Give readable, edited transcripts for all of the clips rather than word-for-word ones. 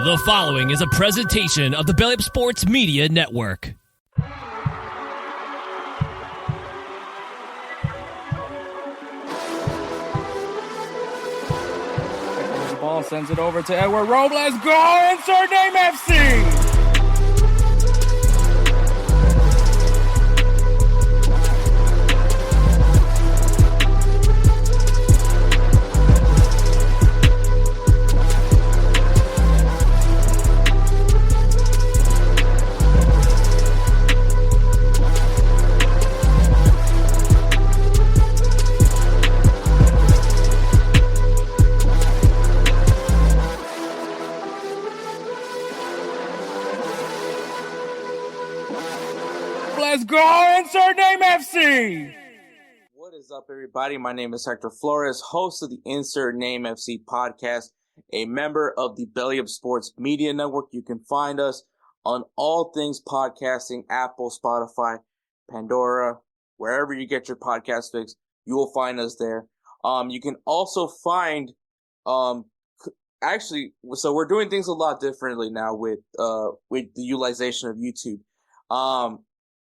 The following is a presentation of the BellyUpSports Media Network. The ball sends it over to Edward Robles. Go! Insert name FC! Let's go! Insert name FC! What is up, everybody? My name is Hector Flores, host of the Insert Name FC podcast, a member of the BellyUpSports Media Network. You can find us on all things podcasting, Apple, Spotify, Pandora, wherever you get your podcast fix, you will find us there. You can also find, so we're doing things a lot differently now with the utilization of YouTube.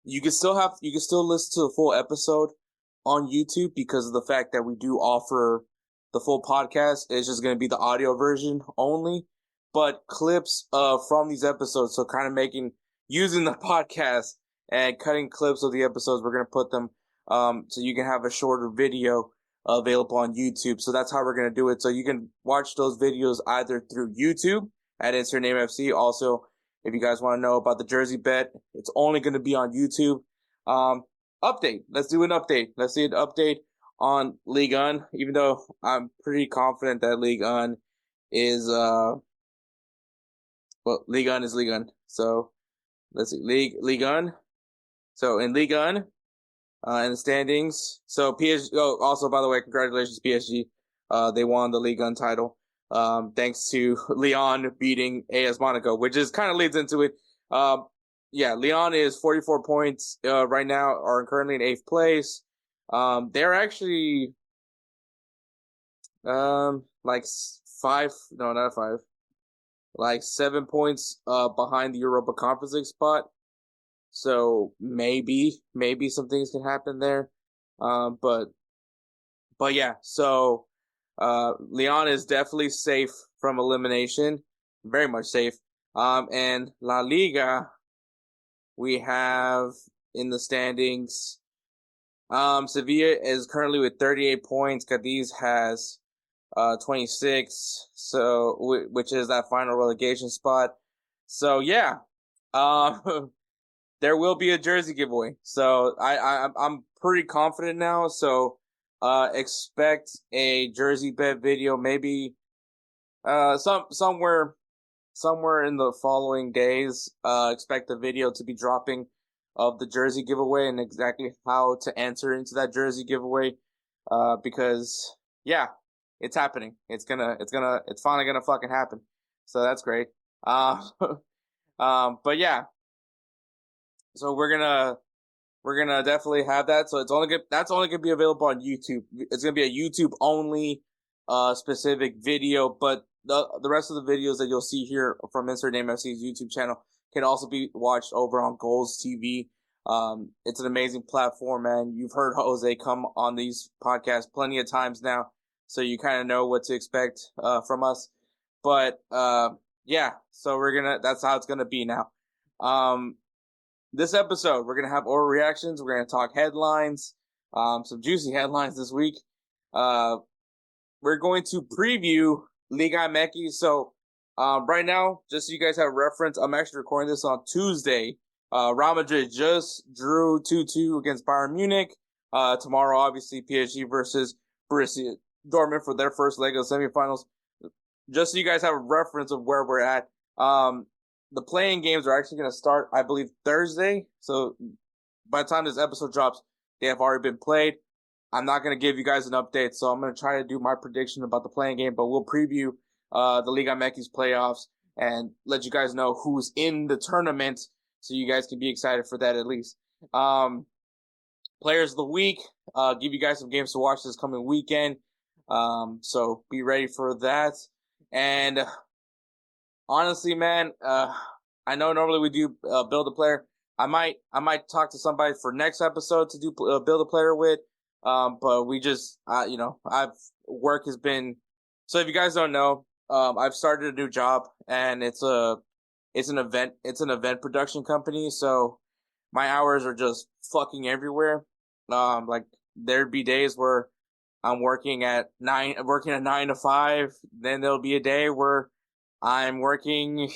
You can still listen to the full episode on YouTube because of the fact that we do offer the full podcast. It's just going to be the audio version only, but clips from these episodes. So kind of using the podcast and cutting clips of the episodes. We're going to put them so you can have a shorter video available on YouTube. So that's how we're going to do it. So you can watch those videos either through YouTube at Insert Name FC. Also, if you guys want to know about the jersey bet, it's only going to be on YouTube. Update. Let's do an update. Let's see an update on Liga Un, even though I'm pretty confident that Liga Un is, Liga Un is Liga Un. So, let's see. Liga Un. So, in Liga Un, in the standings. So, PSG, also, by the way, congratulations, PSG. They won the Liga Un title. Thanks to Lyon beating AS Monaco, which is kind of leads into it. Lyon is 44 points, right now, are currently in 8th place. They're actually, like 7 points, behind the Europa Conference League spot. So maybe some things can happen there. But yeah, so, Lyon is definitely safe from elimination, very much safe. And La Liga, we have in the standings, Sevilla is currently with 38 points. Cadiz has 26, so which is that final relegation spot. So yeah, there will be a jersey giveaway. So I'm pretty confident now. So expect a jersey bet video, maybe somewhere in the following days. Expect the video to be dropping of the jersey giveaway and exactly how to enter into that jersey giveaway. Because yeah, it's happening. It's finally gonna fucking happen. So that's great. But yeah. So we're gonna definitely have that. So that's only gonna be available on YouTube. It's gonna be a YouTube only specific video, but the rest of the videos that you'll see here from Insert Name FC's YouTube channel can also be watched over on GolzTV. It's an amazing platform, man. You've heard Jose come on these podcasts plenty of times now, so you kind of know what to expect from us. But yeah, so that's how it's gonna be now. This episode, we're going to have oral reactions. We're going to talk headlines, some juicy headlines this week. We're going to preview Liga MX. So, right now, just so you guys have reference, I'm actually recording this on Tuesday. Real Madrid just drew 2-2 against Bayern Munich. Tomorrow, obviously, PSG versus Borussia Dortmund for their first leg of the semifinals. Just so you guys have a reference of where we're at. The playing games are actually going to start, I believe, Thursday. So by the time this episode drops, they have already been played. I'm not going to give you guys an update, so I'm going to try to do my prediction about the playing game, but we'll preview the Liga MX Playoffs and let you guys know who's in the tournament so you guys can be excited for that at least. Players of the week, give you guys some games to watch this coming weekend. So be ready for that. And Honestly, man, I know normally we do build a player. I might talk to somebody for next episode to do build a player with. But we just work has been. So if you guys don't know, I've started a new job, and it's an event production company. So my hours are just fucking everywhere. Like there'd be days where I'm working at 9 to 5. Then there'll be a day where I'm working,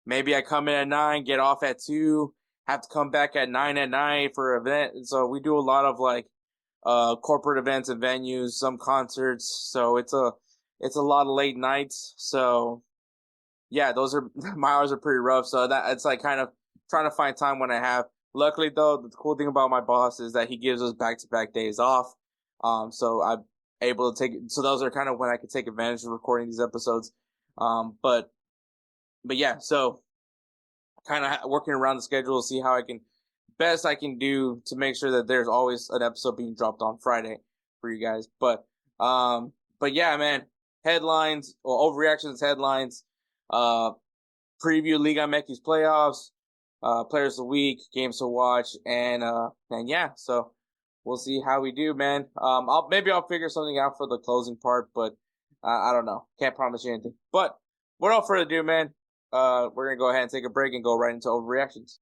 maybe I come in at 9, get off at 2, have to come back at 9 at night for an event. And so we do a lot of like corporate events and venues, some concerts. So it's a lot of late nights. So yeah, those are my hours are pretty rough. So that it's like kind of trying to find time when I have. Luckily though, the cool thing about my boss is that he gives us back-to-back days off. So I'm able to so those are kind of when I can take advantage of recording these episodes. But yeah, so kind of working around the schedule to see how best I can do to make sure that there's always an episode being dropped on Friday for you guys. But yeah, man, headlines or overreactions headlines, preview Liga MX Playoffs, players of the week, games to watch, and yeah, so we'll see how we do, man. I'll figure something out for the closing part, but I don't know. Can't promise you anything. But without further ado, man, we're gonna go ahead and take a break and go right into overreactions.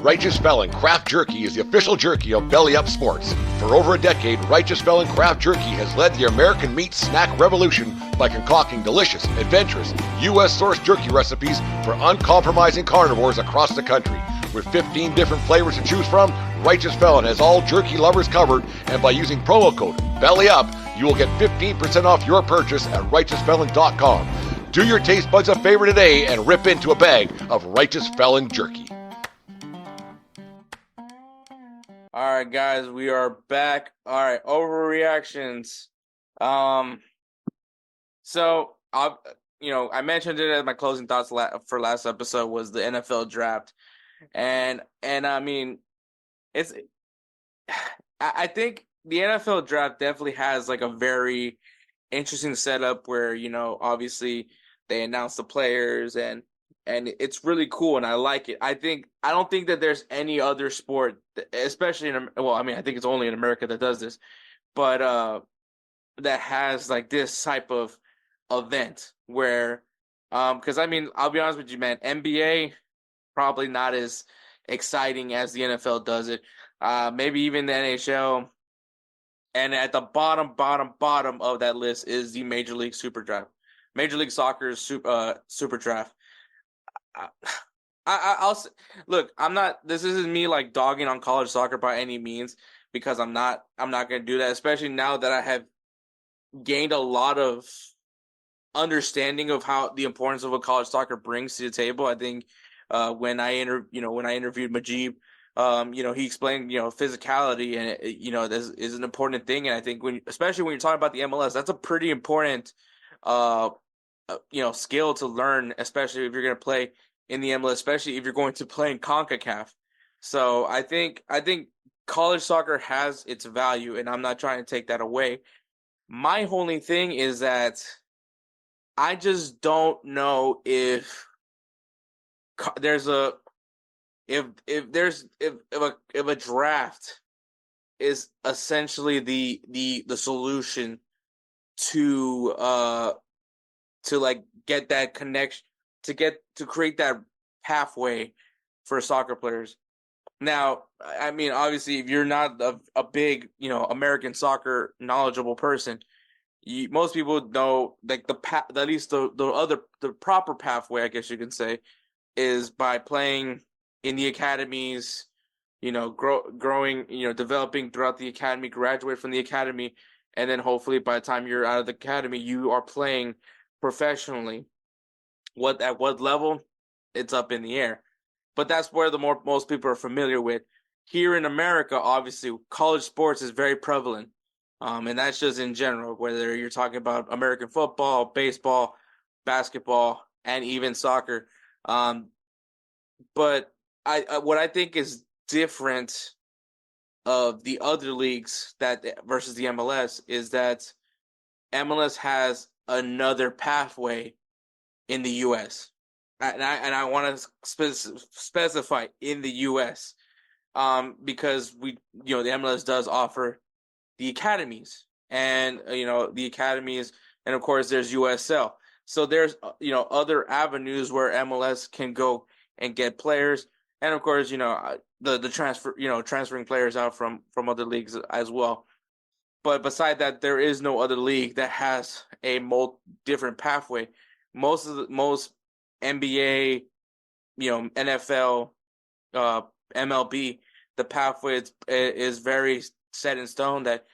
Righteous Felon Craft Jerky is the official jerky of BellyUpSports. For over a decade, Righteous Felon Craft Jerky has led the American meat snack revolution by concocting delicious, adventurous, U.S.-sourced jerky recipes for uncompromising carnivores across the country. With 15 different flavors to choose from, Righteous Felon has all jerky lovers covered, and by using promo code BELLYUP, you will get 15% off your purchase at RighteousFelon.com. Do your taste buds a favor today and rip into a bag of Righteous Felon jerky. All right, guys, we are back. All right, overreactions. So I mentioned it as my closing thoughts for last episode was the NFL draft, and I mean, I think the NFL draft definitely has like a very interesting setup where obviously they announce the players and it's really cool and I like it. I don't think that there's any other sport, especially I think it's only in America that does this, but that has like this type of event where, because I'll be honest with you, man, NBA probably not as exciting as the NFL does it. Maybe even the NHL. And at the bottom of that list is the Major League Super Draft, Major League Soccer's Super Draft. I'll look. I'm not. This isn't me like dogging on college soccer by any means, because I'm not going to do that. Especially now that I have gained a lot of understanding of how the importance of what college soccer brings to the table. I think when I interviewed Majib, he explained physicality, and this is an important thing. And I think especially when you're talking about the MLS, that's a pretty important skill to learn, especially if you're going to play in the MLS, especially if you're going to play in CONCACAF. So I think college soccer has its value, and I'm not trying to take that away. My only thing is that I just don't know if there's a draft is essentially the solution to like get that connection, to create that pathway for soccer players. Now, I mean, obviously, if you're not a big, American soccer knowledgeable person, most people know like at least the proper pathway, I guess you can say, is by playing in the academies, growing, developing throughout the academy, graduate from the academy, and then hopefully by the time you're out of the academy, you are playing professionally. At what level, it's up in the air. But that's where most people are familiar with. Here in America, obviously, college sports is very prevalent. And that's just in general, whether you're talking about American football, baseball, basketball, and even soccer. But what I think is different of the other leagues versus the MLS is that MLS has another pathway in the U.S. And I want to specify in the U.S. Because the MLS does offer the academies, and the academies, and of course there's USL. So there's other avenues where MLS can go and get players, and of course the transferring players out from other leagues as well. But beside that, there is no other league that has a different pathway. Most NBA, NFL, MLB, the pathway is very set in stone that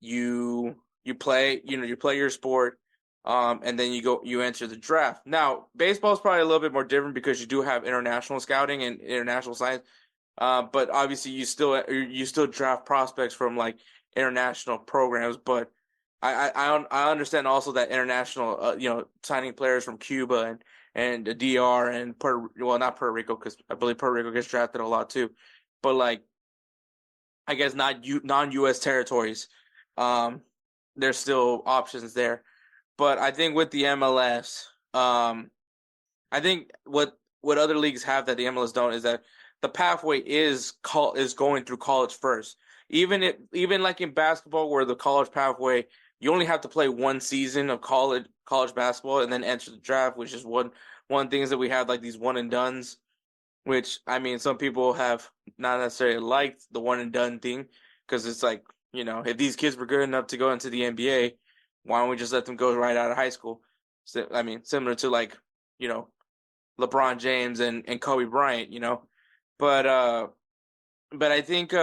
you play your sport, and then you enter the draft. Now, baseball is probably a little bit more different because you do have international scouting and international science, but obviously you still draft prospects from like international programs. But I understand also that international signing players from Cuba and the DR and not Puerto Rico, because I believe Puerto Rico gets drafted a lot too, but like I guess not non-US territories. There's still options there. But I think with the MLS, I think what other leagues have that the MLS don't is that the pathway is going through college first. Even like in basketball, where the college pathway, you only have to play one season of college basketball and then enter the draft, which is one thing is that we have like these one and dones, which I mean some people have not necessarily liked the one and done thing, because it's like, if these kids were good enough to go into the NBA, why don't we just let them go right out of high school? So, I mean, similar to like, LeBron James and Kobe Bryant, But I think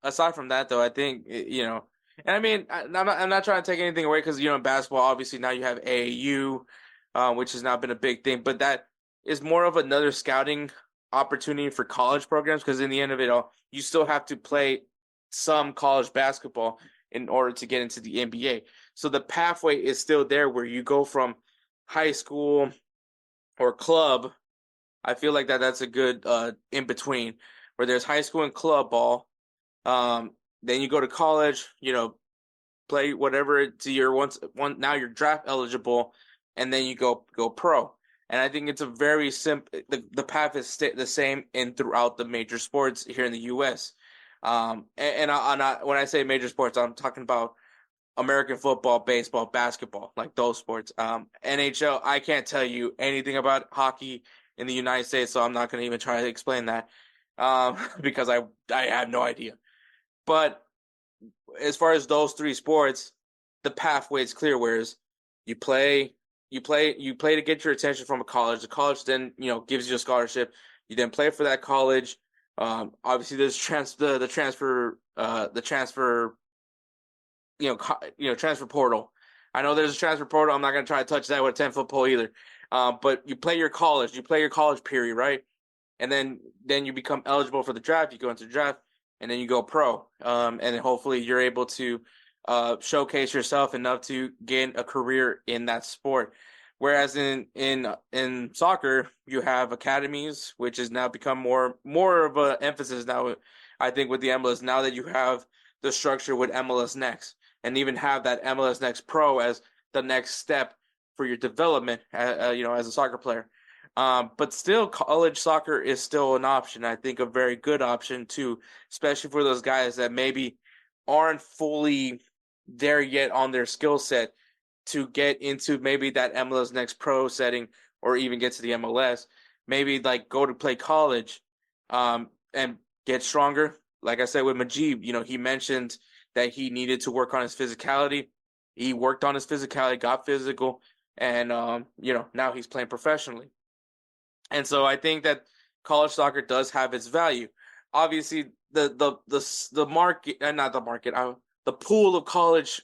aside from that, though, I think and I mean, I'm not trying to take anything away, because in basketball, obviously now you have AAU, which has now been a big thing, but that is more of another scouting opportunity for college programs, because in the end of it all, you still have to play some college basketball in order to get into the NBA. So the pathway is still there, where you go from high school or club. I feel like that's a good in between, where there's high school and club ball. Then you go to college, play whatever to your now you're draft eligible, and then you go pro. And I think it's a very simple. The path is the same throughout the major sports here in the U.S. When I say major sports, I'm talking about American football, baseball, basketball, like those sports. NHL, I can't tell you anything about hockey in the United States, so I'm not going to even try to explain that, because I have no idea. But as far as those three sports, the pathway is clear. Whereas you play to get your attention from a college. The college then gives you a scholarship. You then play for that college. Obviously, there's the transfer transfer portal. I know there's a transfer portal. I'm not going to try to touch that with a 10-foot pole either. But you play your college period, right? And then you become eligible for the draft. You go into the draft, and then you go pro. And then hopefully you're able to showcase yourself enough to gain a career in that sport. Whereas in soccer, you have academies, which has now become more of an emphasis now, I think, with the MLS, now that you have the structure with MLS Next, and even have that MLS Next Pro as the next step for your development, as a soccer player. But still, college soccer is still an option. I think a very good option too, especially for those guys that maybe aren't fully there yet on their skill set to get into maybe that MLS Next Pro setting, or even get to the MLS. Maybe like go to play college, and get stronger. Like I said with Majib, he mentioned that he needed to work on his physicality. He worked on his physicality, got physical, and now he's playing professionally. And so I think that college soccer does have its value. Obviously, the market, not the market, the pool of college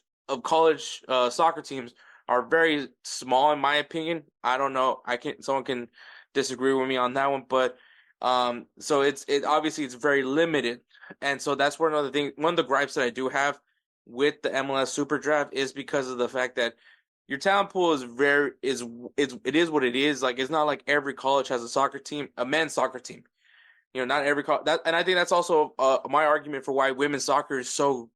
soccer teams are very small, in my opinion. I don't know. Someone can disagree with me on that one, but so obviously it's very limited. And so that's one of the gripes that I do have with the MLS Super Draft is because of the fact that your talent pool is it is what it is. Like, it's not like every college has a soccer team, a men's soccer team. Not every college. And I think that's also my argument for why women's soccer is so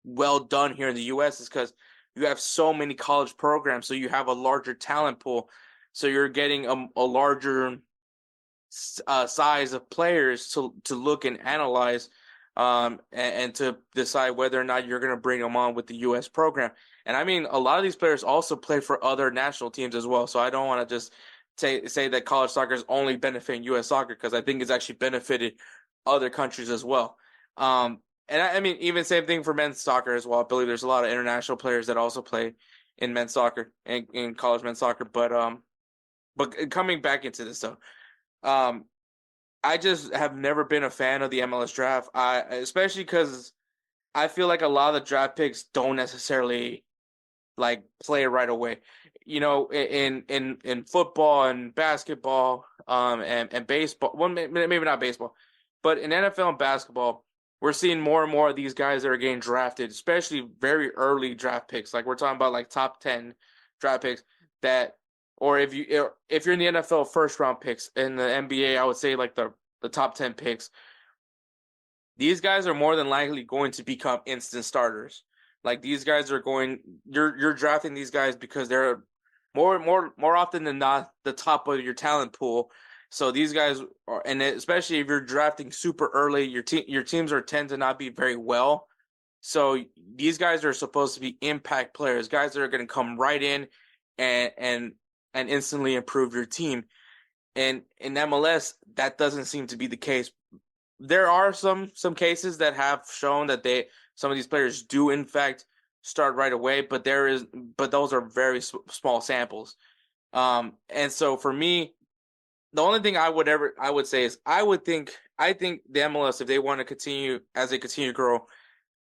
well done here in the U.S. is because you have so many college programs, so you have a larger talent pool. So you're getting a larger size of players to look and analyze, and to decide whether or not you're going to bring them on with the U.S. program. And I mean, a lot of these players also play for other national teams as well. So I don't want to just say that college soccer is only benefiting U.S. soccer, because I think it's actually benefited other countries as well. And I mean, even same thing for men's soccer as well. I believe there's a lot of international players that also play in men's soccer and in college men's soccer. But coming back into this though, I just have never been a fan of the MLS draft. Especially because I feel like a lot of the draft picks don't necessarily like play right away. You know, in football and basketball, and baseball. Well, maybe not baseball, but in NFL and basketball, we're seeing more and more of these guys that are getting drafted, especially very early draft picks. Like we're talking about like top 10 draft picks that, or if you're in the NFL, first round picks. In the NBA, I would say like the top 10 picks. These guys are more than likely going to become instant starters. Like these guys are you're drafting these guys because they're more often than not the top of your talent pool. So these guys are, and especially if you're drafting super early, your teams tend to not be very well. So these guys are supposed to be impact players, guys that are going to come right in and instantly improve your team. And in MLS, that doesn't seem to be the case. There are some cases that have shown that some of these players do in fact start right away, but those are very small samples. And so for me, the only thing I would say is I think the MLS, if they want to continue to grow,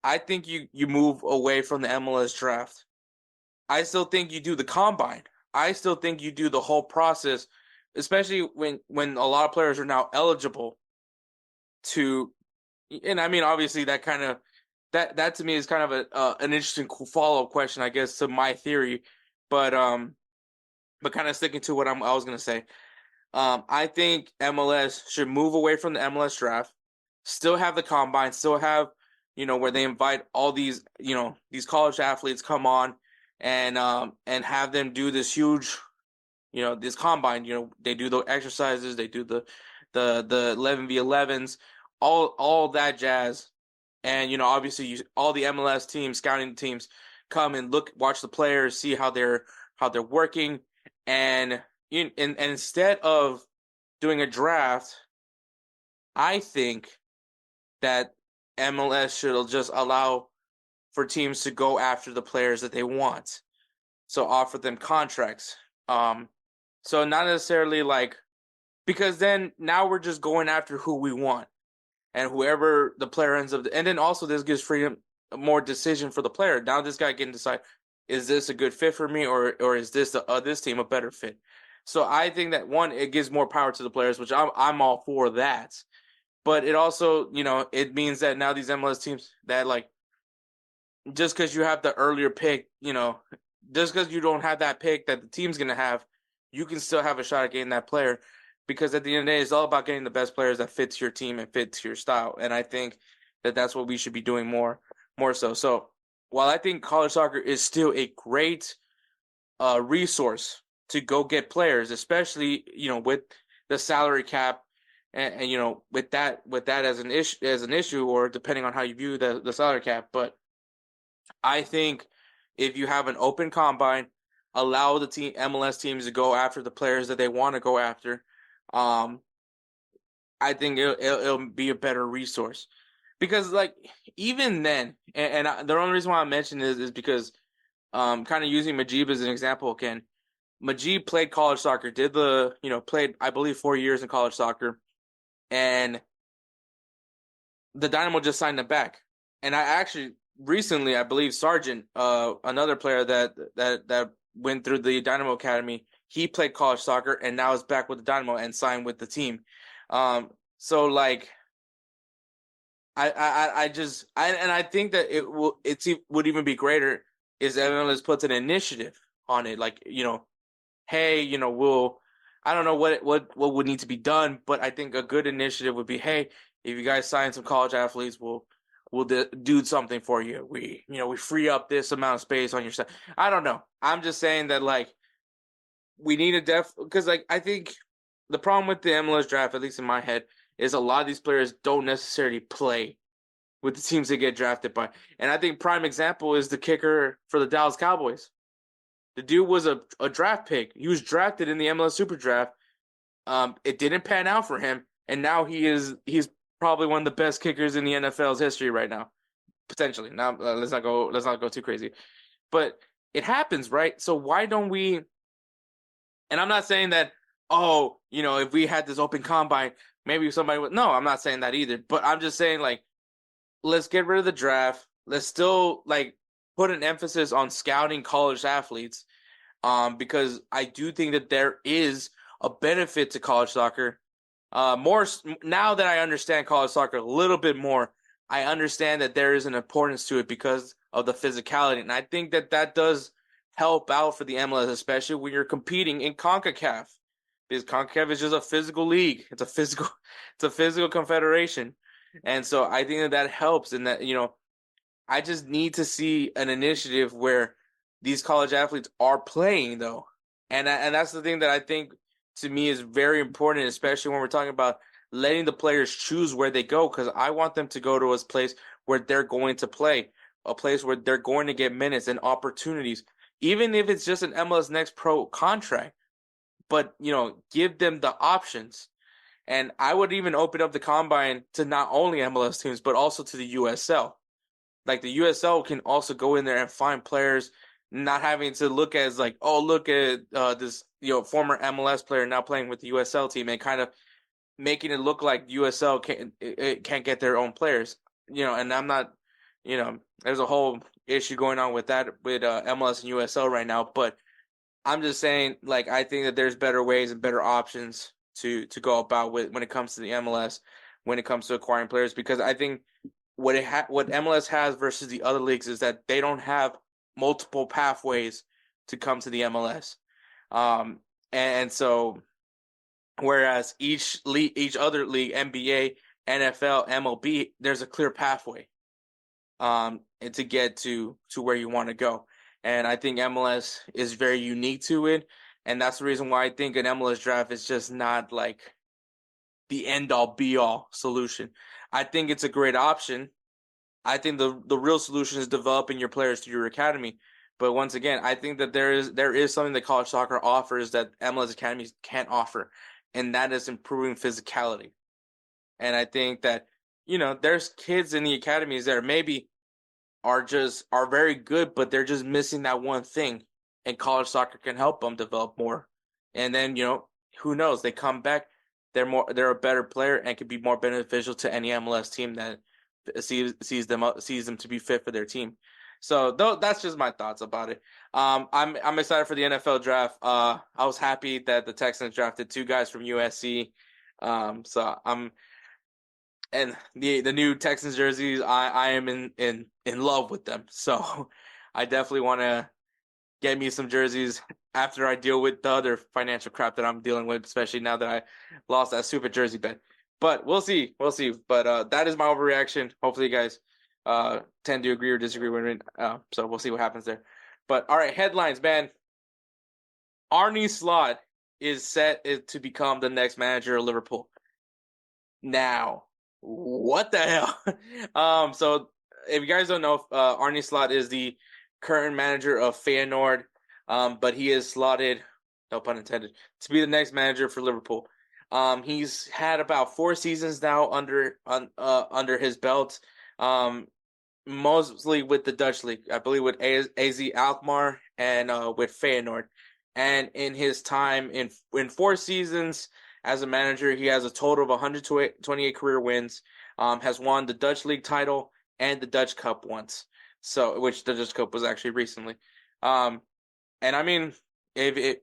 I think you move away from the MLS draft. I still think you do the combine. I still think you do the whole process, especially when a lot of players are now eligible to, and I mean, obviously that kind of, that to me is kind of an interesting follow-up question, I guess, to my theory, but kind of sticking to what I was going to say. I think MLS should move away from the MLS draft, still have the combine, still have, where they invite all these, these college athletes come on and have them do this huge, this combine, they do the exercises, they do the 11v11s, all that jazz. And, obviously all the MLS teams, scouting teams come and watch the players, see how they're working. And instead of doing a draft, I think that MLS should just allow for teams to go after the players that they want. So offer them contracts. So not necessarily because then now we're just going after who we want. And whoever the player ends up, and then also this gives freedom, more decision for the player. Now this guy can decide, is this a good fit for me, or is this this team a better fit? So I think that it gives more power to the players, which I'm all for that. But it also, it means that now these MLS teams that just because you have the earlier pick, just because you don't have that pick that the team's gonna have, you can still have a shot at getting that player. Because at the end of the day, it's all about getting the best players that fits your team and fits your style. And I think that that's what we should be doing more so. So while I think college soccer is still a great resource to go get players, especially, with the salary cap and with that as an issue, or depending on how you view the salary cap. But I think if you have an open combine, allow the MLS teams to go after the players that they want to go after, I think it'll be a better resource. Because even then, and the only reason why I mention this is because kind of using Majib as an example again. Majib played college soccer, played, I believe, 4 years in college soccer, and the Dynamo just signed him back. And I actually recently, I believe Sargent, another player that went through the Dynamo Academy, he played college soccer and now is back with the Dynamo and signed with the team. So I think that it would even be greater is MLS puts an initiative on it. Hey, I don't know what would need to be done, but I think a good initiative would be, hey, if you guys sign some college athletes, we'll we'll do something for you. We free up this amount of space on your side. I don't know. I'm just saying that, like, we need a because, like, I think the problem with the MLS draft, at least in my head, is a lot of these players don't necessarily play with the teams they get drafted by. And I think prime example is the kicker for the Dallas Cowboys. The dude was a draft pick. He was drafted in the MLS Super Draft. It didn't pan out for him, and now he's probably one of the best kickers in the NFL's history right now, potentially. Now let's not go too crazy, but it happens, right? So why don't we? And I'm not saying that, if we had this open combine, maybe somebody would. No, I'm not saying that either. But I'm just saying, like, let's get rid of the draft. Let's still, like, put an emphasis on scouting college athletes, because I do think that there is a benefit to college soccer. More now that I understand college soccer a little bit more, I understand that there is an importance to it because of the physicality, and I think that does help out for the MLS, especially when you're competing in CONCACAF, because CONCACAF is just a physical league. It's a physical confederation, and so I think that helps. And that, I just need to see an initiative where these college athletes are playing, though, and that's the thing that I think, to me, is very important, especially when we're talking about letting the players choose where they go, because I want them to go to a place where they're going to play, a place where they're going to get minutes and opportunities, even if it's just an MLS Next Pro contract. But, give them the options. And I would even open up the combine to not only MLS teams, but also to the USL. Like, the USL can also go in there and find players, not having to look as like, oh, look at this, former MLS player now playing with the USL team, and kind of making it look like USL can't get their own players. And I'm not, there's a whole issue going on with that with MLS and USL right now. But I'm just saying, like, I think that there's better ways and better options to go about with when it comes to the MLS, when it comes to acquiring players, because I think what MLS has versus the other leagues is that they don't have multiple pathways to come to the MLS. And so, whereas each other league, NBA, NFL, MLB, there's a clear pathway and to get to where you want to go. And I think MLS is very unique to it. And that's the reason why I think an MLS draft is just not like the end-all be-all solution. I think it's a great option. I think the real solution is developing your players through your academy. But once again, I think that there is something that college soccer offers that MLS academies can't offer, and that is improving physicality. And I think that, there's kids in the academies that maybe are very good, but they're just missing that one thing, and college soccer can help them develop more. And then, who knows? They come back, they're a better player and can be more beneficial to any MLS team that sees them to be fit for their team. So that's just my thoughts about it. I'm excited for the NFL draft. I was happy that the Texans drafted 2 guys from USC. And the new Texans jerseys, I am in love with them. So I definitely want to get me some jerseys after I deal with the other financial crap that I'm dealing with, especially now that I lost that stupid jersey bet. But we'll see. But that is my overreaction. Hopefully you guys tend to agree or disagree with me. So we'll see what happens there. But all right, headlines, man. Arne Slot is set to become the next manager of Liverpool. Now, what the hell? So if you guys don't know, Arne Slot is the current manager of Feyenoord, but he is slotted, no pun intended, to be the next manager for Liverpool. He's had about 4 seasons now under his belt, mostly with the Dutch league, I believe with AZ Alkmaar and with Feyenoord. And in his time in 4 seasons as a manager, he has a total of 128 career wins, has won the Dutch league title and the Dutch Cup once. So, which the Dutch Cup was actually recently. And I mean, if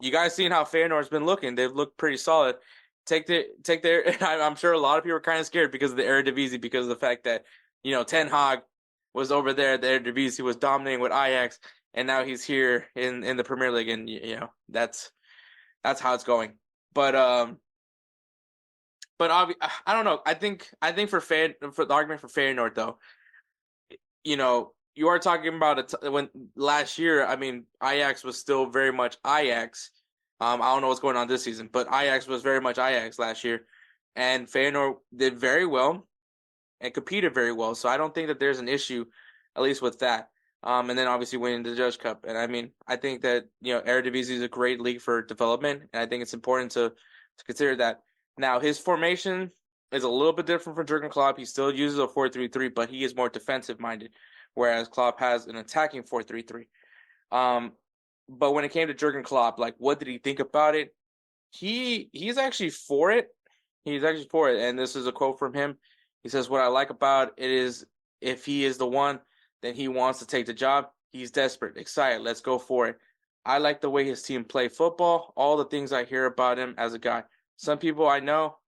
you guys seen how Feyenoord's been looking, they've looked pretty solid. Take their I'm sure a lot of people are kind of scared because of the Eredivisie, because of the fact that, Ten Hag was over there, the Eredivisie was dominating with Ajax, and now he's here in the Premier League, and that's how it's going. But But I don't know. I think for the argument for Feyenoord though, you are talking about when last year. I mean, Ajax was still very much Ajax. I don't know what's going on this season, but Ajax was very much Ajax last year, and Feyenoord did very well and competed very well. So I don't think that there's an issue, at least with that. And then obviously winning the Judge Cup. And I mean, I think that Eredivisie is a great league for development, and I think it's important to consider that. Now his formation is a little bit different from Jurgen Klopp. He still uses a 4-3-3, but he is more defensive minded, whereas Klopp has an attacking 4-3-3. But when it came to Jurgen Klopp, like, what did he think about it? He's actually for it. He's actually for it, and this is a quote from him. He says, "What I like about it is if he is the one, then he wants to take the job. He's desperate, excited. Let's go for it. I like the way his team play football. All the things I hear about him as a guy. Some people I know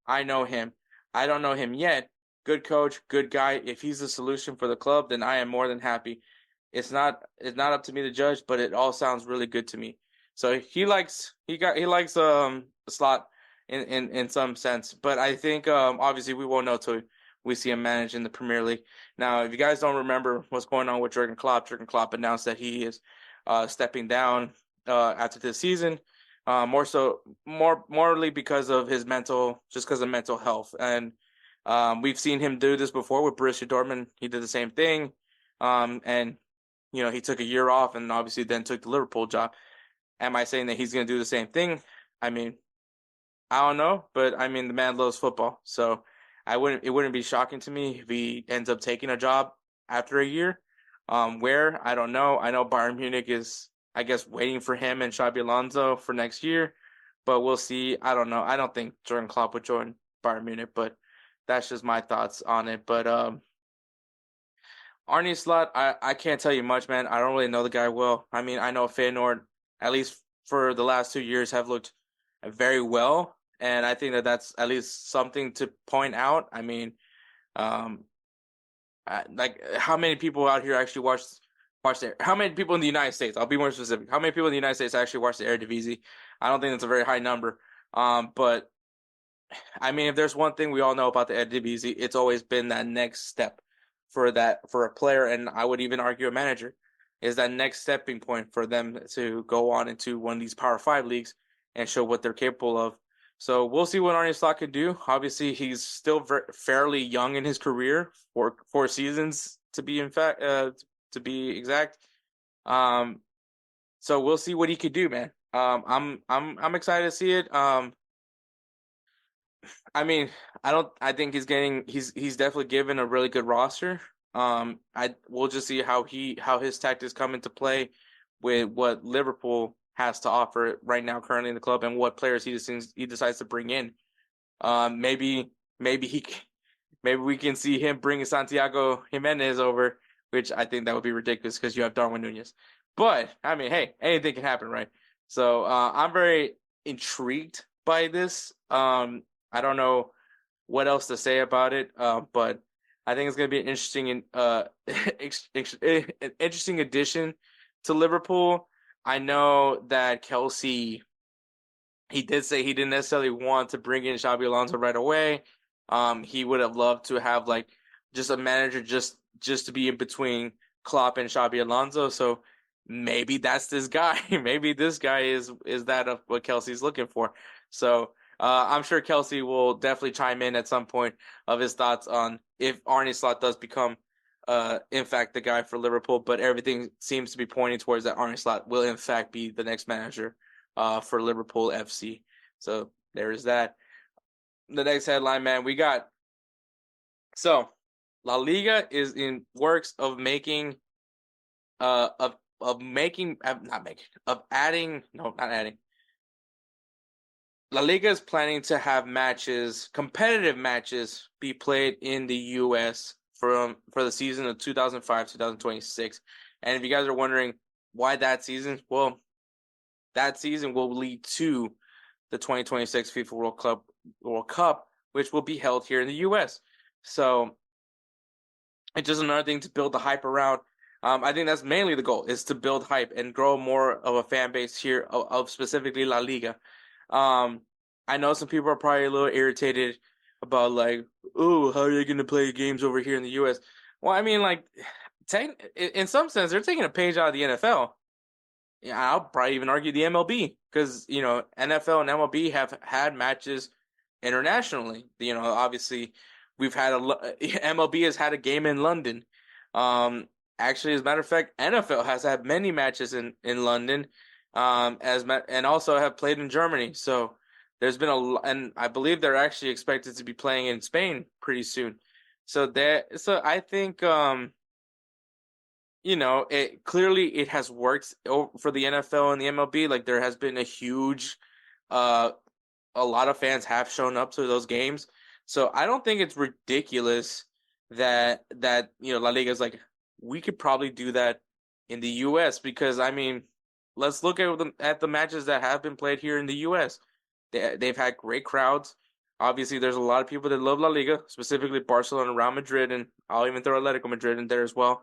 him. I don't know him yet. Good coach, good guy. If he's the solution for the club, then I am more than happy. It's not up to me to judge, but it all sounds really good to me." So he likes Slot in some sense, but I think obviously we won't know till we see him manage in the Premier League. Now, if you guys don't remember what's going on with Jurgen Klopp announced that he is stepping down after this season, morely because of his mental health. And we've seen him do this before with Borussia Dortmund. He did the same thing, and he took a year off, and obviously then took the Liverpool job. Am I saying that he's going to do the same thing? I mean, I don't know, but I mean, the man loves football, so it wouldn't be shocking to me if he ends up taking a job after a year. Where, I don't know. I know Bayern Munich is, I guess, waiting for him and Xabi Alonso for next year, but we'll see. I don't know. I don't think Jurgen Klopp would join Bayern Munich, but that's just my thoughts on it. But Arne Slot, I can't tell you much, man. I don't really know the guy well. I mean, I know Feyenoord, at least for the last 2 years, have looked very well. And I think that that's at least something to point out. I mean, like, how many people out here actually watch the? How many people in the United States? I'll be more specific. How many people in the United States actually watch the Eredivisie? I don't think that's a very high number. But I mean, if there's one thing we all know about the Eredivisie, it's always been that next step for a player, and I would even argue a manager, is that next stepping point for them to go on into one of these Power 5 leagues and show what they're capable of. So we'll see what Arne Slot can do. Obviously, he's still fairly young in his career, four seasons to be exact. So we'll see what he could do, man. I'm excited to see it. I mean, I think he's definitely given a really good roster. We'll just see how his tactics come into play with what Liverpool has to offer right now currently in the club, and what players he decides to bring in. Maybe we can see him bringing Santiago Jimenez over, which I think that would be ridiculous because you have Darwin Núñez. But I mean, hey, anything can happen, right? So I'm very intrigued by this. I don't know what else to say about it, but I think it's going to be an interesting addition to Liverpool. I know that Kelsey, he did say he didn't necessarily want to bring in Xabi Alonso right away. He would have loved to have like just a manager just to be in between Klopp and Xabi Alonso. So maybe that's this guy. Maybe this guy is that of what Kelsey's looking for. So I'm sure Kelsey will definitely chime in at some point of his thoughts on if Arne Slot does become in fact the guy for Liverpool, but everything seems to be pointing towards that Arne Slot will in fact be the next manager for Liverpool FC. So there is that. The next headline, man, we got La Liga is in works of La Liga is planning to have competitive matches, be played in the US for the season of 2005-2026. And if you guys are wondering why that season, well, that season will lead to the 2026 FIFA World Cup, which will be held here in the US. So it's just another thing to build the hype around. I think that's mainly the goal, is to build hype and grow more of a fan base here of specifically La Liga. I know some people are probably a little irritated about like, oh, how are they going to play games over here in the U.S.? Well, I mean, like, in some sense, they're taking a page out of the NFL. Yeah, I'll probably even argue the MLB because NFL and MLB have had matches internationally. Obviously, we've had MLB has had a game in London. Actually, as a matter of fact, NFL has had many matches in London, and also have played in Germany. So there's been and I believe they're actually expected to be playing in Spain pretty soon. So I think it has worked for the NFL and the MLB. Like there has been uh, a lot of fans have shown up to those games. So I don't think it's ridiculous that La Liga is like, we could probably do that in the U.S. because I mean, let's look at the matches that have been played here in the U.S. They've had great crowds. Obviously, there's a lot of people that love La Liga, specifically Barcelona, Real Madrid, and I'll even throw Atletico Madrid in there as well.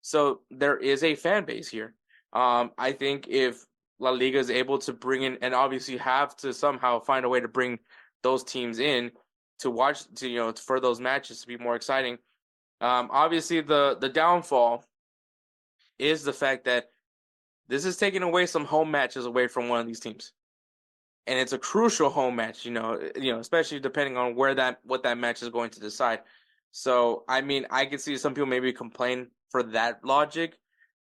So there is a fan base here. I think if La Liga is able to bring in, and obviously have to somehow find a way to bring those teams in to watch, for those matches to be more exciting. Obviously, the downfall is the fact that this is taking away some home matches away from one of these teams, and it's a crucial home match. Especially depending on what that match is going to decide. So, I mean, I could see some people maybe complain for that logic,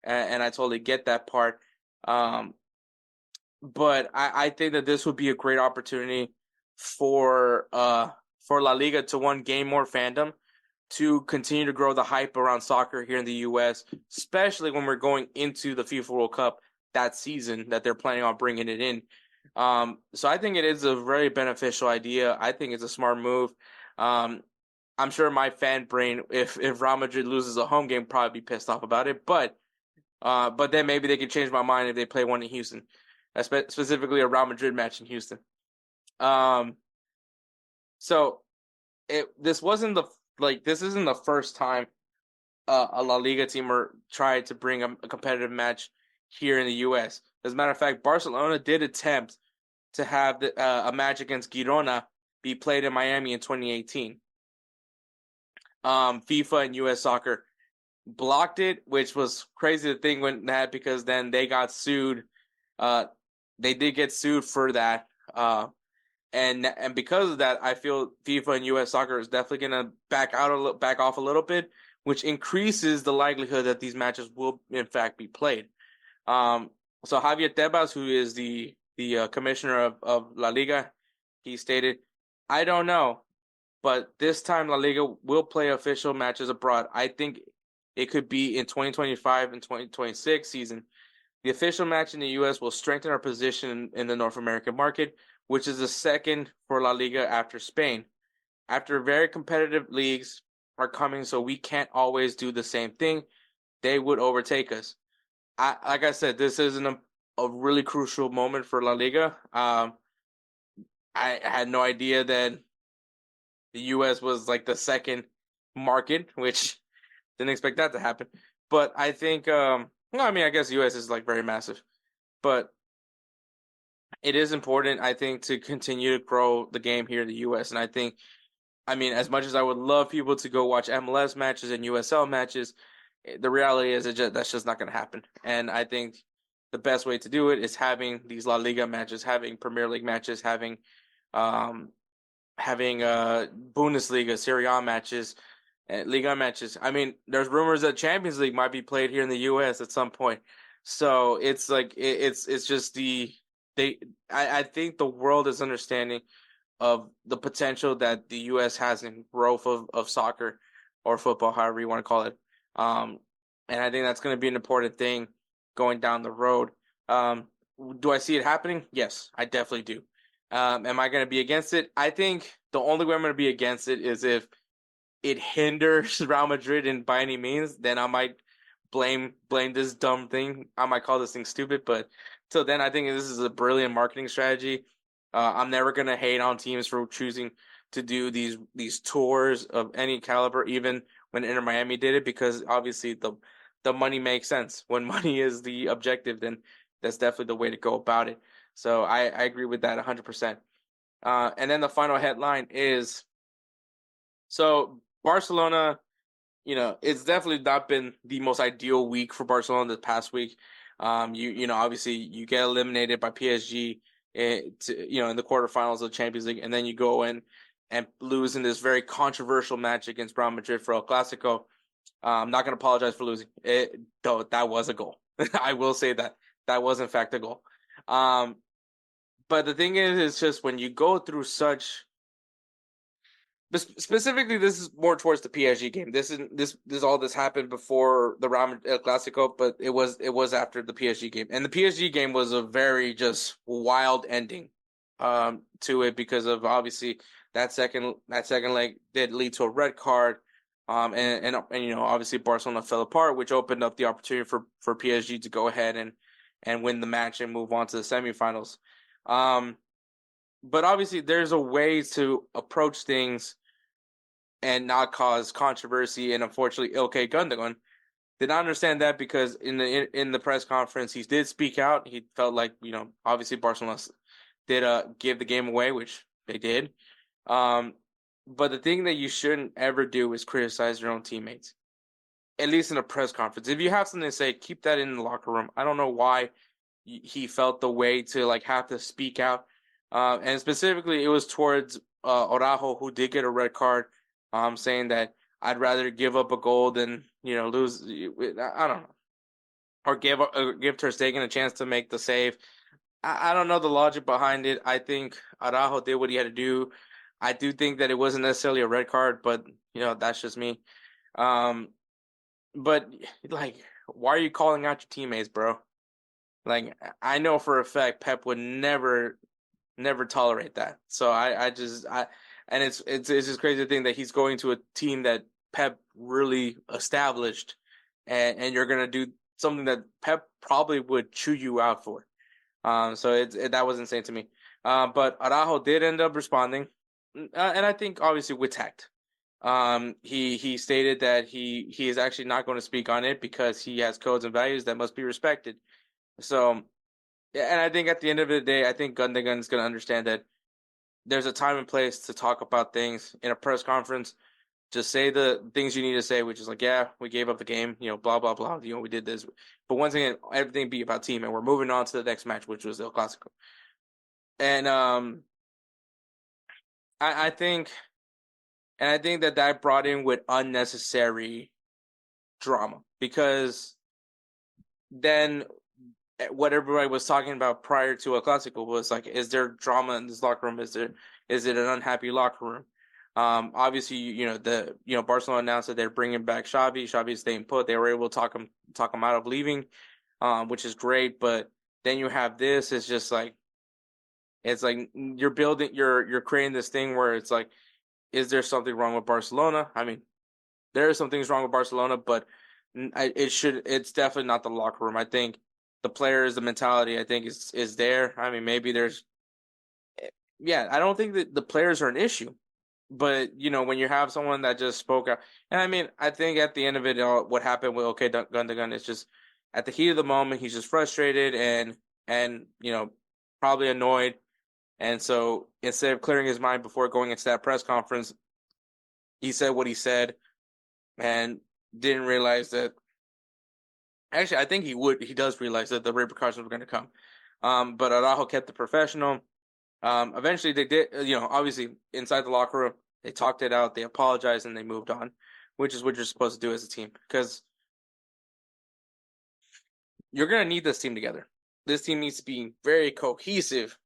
and I totally get that part. But I think that this would be a great opportunity for La Liga to gain more fandom, to continue to grow the hype around soccer here in the U.S., especially when we're going into the FIFA World Cup that season that they're planning on bringing it in. So I think it is a very beneficial idea. I think it's a smart move. I'm sure my fan brain, if Real Madrid loses a home game, probably be pissed off about it. But then maybe they could change my mind if they play one in Houston, specifically a Real Madrid match in Houston. So this isn't the first time a La Liga team tried to bring a competitive match here in the U.S. As a matter of fact, Barcelona did attempt to have a match against Girona be played in Miami in 2018. FIFA and U.S. Soccer blocked it, which was crazy to think when that, because then they got sued. They did get sued for that. And because of that, I feel FIFA and U.S. Soccer is definitely going to back off a little bit, which increases the likelihood that these matches will in fact be played. So Javier Tebas, who is the commissioner of La Liga, he stated, "I don't know, but this time La Liga will play official matches abroad. I think it could be in 2025 and 2026 season. The official match in the U.S. will strengthen our position in the North American market, which is the second for La Liga after Spain. After very competitive leagues are coming, so we can't always do the same thing. They would overtake us." Like I said, this isn't a really crucial moment for La Liga. I had no idea that the U.S. was like the second market, which didn't expect that to happen. But I think, I guess U.S. is like very massive, but it is important, I think, to continue to grow the game here in the U.S. And I think, as much as I would love people to go watch MLS matches and USL matches, the reality is that's just not going to happen. And I think the best way to do it is having these La Liga matches, having Premier League matches, having Bundesliga, Serie A matches, Liga matches. There's rumors that Champions League might be played here in the U.S. at some point. So it's like it's just I think the world is understanding of the potential that the U.S. has in growth of soccer or football, however you want to call it. And I think that's going to be an important thing going down the road. Do I see it happening? Yes, I definitely do. Am I going to be against it? I think the only way I'm going to be against it is if it hinders Real Madrid in by any means. Then I might blame this dumb thing. I might call this thing stupid, but till then, I think this is a brilliant marketing strategy. I'm never going to hate on teams for choosing to do these tours of any caliber, even when Inter Miami did it, because obviously the money makes sense. When money is the objective, then that's definitely the way to go about it. So I agree with that 100%. And then the final headline is So Barcelona, it's definitely not been the most ideal week for Barcelona this past week. Obviously you get eliminated by PSG in the quarterfinals of the Champions League, and then you go in and lose in this very controversial match against Real Madrid for El Clasico. I'm not going to apologize for losing. Though that was a goal. I will say that was in fact a goal. But the thing is, it's just when you go through such. Specifically, this is more towards the PSG game. This all this happened before the Real Clasico, but it was after the PSG game, and the PSG game was a very just wild ending, to it because of obviously that second leg did lead to a red card, and obviously Barcelona fell apart, which opened up the opportunity for PSG to go ahead and win the match and move on to the semifinals. But obviously there's a way to approach things and not cause controversy. And unfortunately, Ilkay Gundogan did not understand that, because in the press conference, he did speak out. He felt like, obviously Barcelona did give the game away, which they did. But the thing that you shouldn't ever do is criticize your own teammates, at least in a press conference. If you have something to say, keep that in the locker room. I don't know why he felt the way to have to speak out. And specifically, it was towards Araujo, who did get a red card, saying that I'd rather give up a goal than lose. I don't know, or give Ter Stegen a chance to make the save. I don't know the logic behind it. I think Araujo did what he had to do. I do think that it wasn't necessarily a red card, but that's just me. But why are you calling out your teammates, bro? I know for a fact Pep would never tolerate that. So and it's just crazy to think that he's going to a team that Pep really established, and you're gonna do something that Pep probably would chew you out for. So that was insane to me. But Araujo did end up responding, and I think obviously with tact. He stated that he is actually not going to speak on it because he has codes and values that must be respected. So, and I think at the end of the day, I think Gundogan's going to understand that there's a time and place to talk about things in a press conference. Just say the things you need to say, which is yeah, we gave up the game, blah, blah, blah. We did this. But once again, everything be about team, and we're moving on to the next match, which was El Clasico. And I think that brought in with unnecessary drama, because then what everybody was talking about prior to El Clasico was is there drama in this locker room? Is it an unhappy locker room? Obviously, Barcelona announced that they're bringing back Xavi. Xavi's staying put. They were able to talk him out of leaving, which is great. But then you have this. It's just it's you're creating this thing where it's is there something wrong with Barcelona? I mean, there are some things wrong with Barcelona, but it's definitely not the locker room. I think the players, the mentality, I think is there. I mean, maybe I don't think that the players are an issue, but when you have someone that just spoke out, and I mean, I think at the end of it, what happened with Gundogan is just at the heat of the moment, he's just frustrated and probably annoyed. And so instead of clearing his mind before going into that press conference, he said what he said and didn't realize that. Actually, I think he does realize that the repercussions were going to come. But Araujo kept it professional. Eventually they did, obviously inside the locker room, they talked it out, they apologized, and they moved on, which is what you're supposed to do as a team, because you're going to need this team together. This team needs to be very cohesive,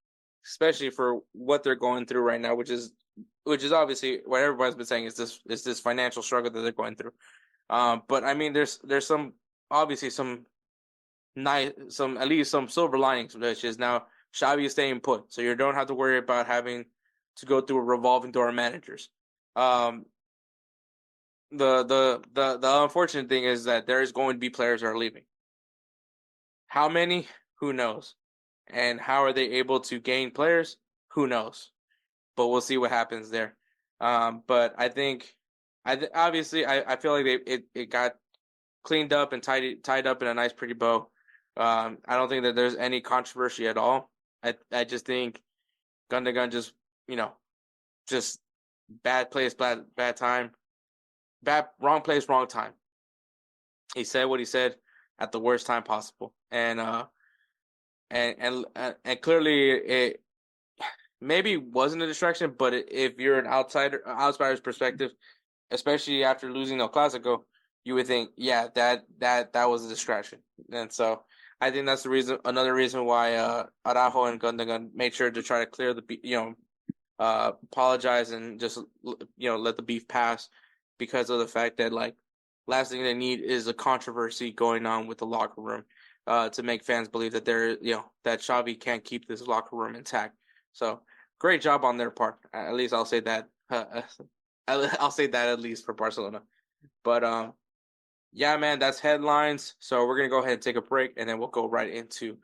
especially for what they're going through right now, which is obviously what everybody's been saying is this financial struggle that they're going through. But I mean, there's some obviously some at least some silver linings, which is now Xavi is staying put, so you don't have to worry about having to go through a revolving door of managers. The unfortunate thing is that there is going to be players that are leaving. How many? Who knows? And how are they able to gain players? Who knows? But we'll see what happens there. But I think, obviously, I feel like it got cleaned up and tied up in a nice, pretty bow. I don't think that there's any controversy at all. I just think Gundogan just bad place, bad time, wrong place, wrong time. He said what he said at the worst time possible, and clearly it maybe wasn't a distraction, but if you're an outsider's perspective, especially after losing El Clasico, you would think, yeah, that was a distraction. And so I think that's another reason why Araujo and Gundogan made sure to try to clear apologize and just let the beef pass, because of the fact that last thing they need is a controversy going on with the locker room to make fans believe that that Xavi can't keep this locker room intact. So great job on their part. At least I'll say that. I'll say that at least for Barcelona. But yeah, man, that's headlines. So we're gonna go ahead and take a break, and then we'll go right into